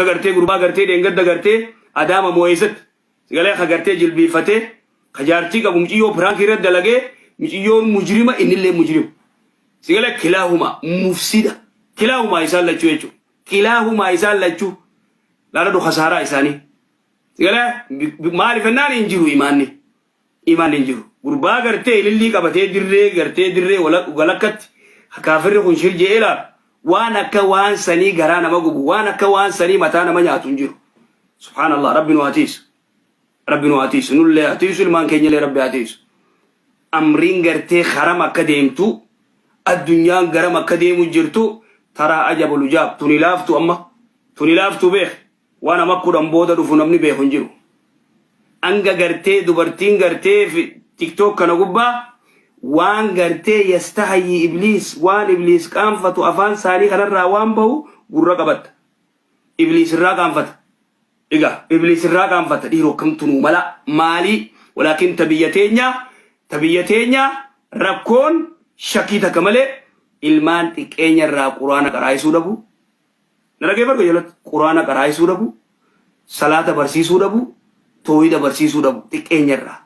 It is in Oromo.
gartee gurbaa gartee deengadda gartee adaama moo'eessatti sigalee ka gartee jilbiifatee kajaartii qabu muciyyoo piraank irratti dalagee muciyyoon mujrima innillee mujrima sigalee kilaahuma mufsida kilaahuma isaan lachuu jechuudha kilaahuma isaan lachuu laala du khasaaraa isaanii sigalee maaliif ennaan hin jiru imaanni hin jiru gurbaa gartee ilillii qabatee dirree walakkatti kaafirri kun shil je'ee laala waan akka waan sanii garaa nama gubu waan akka waan sanii mataa nama nyaatu hin jiru subhaanallah rabbi nu atiisu nullee atiisu ilmaan keenyallee rabbi atiisu amriin gartee haram akka deemtu addunyaan garam akka deemu jirtu taraa ajabul ujaab tuni laaftu beek waan amakkuudhan booda dhufu namni beeku hin jiru anga gartee dubartiin gartee tiktok kana gubbaa waan gartee yastahayi iblis waan iblis qaanfatu afaan saanii kanarraa waan bahu gurra qabatta iblis irraa qaanfata iblis irraa qaanfata dhiiroo kamtunuu mala maalii walaakin tabiyyateenya rakkoon shakii takka malee ilmaan xiqqeenya irraa quraana qaraayisuu dhabu nalagee barga jalatti quraana qaraayisuu dhabu salaata barsiisuu dhabu toohida barsiisuu dhabu xiqqeenya irraa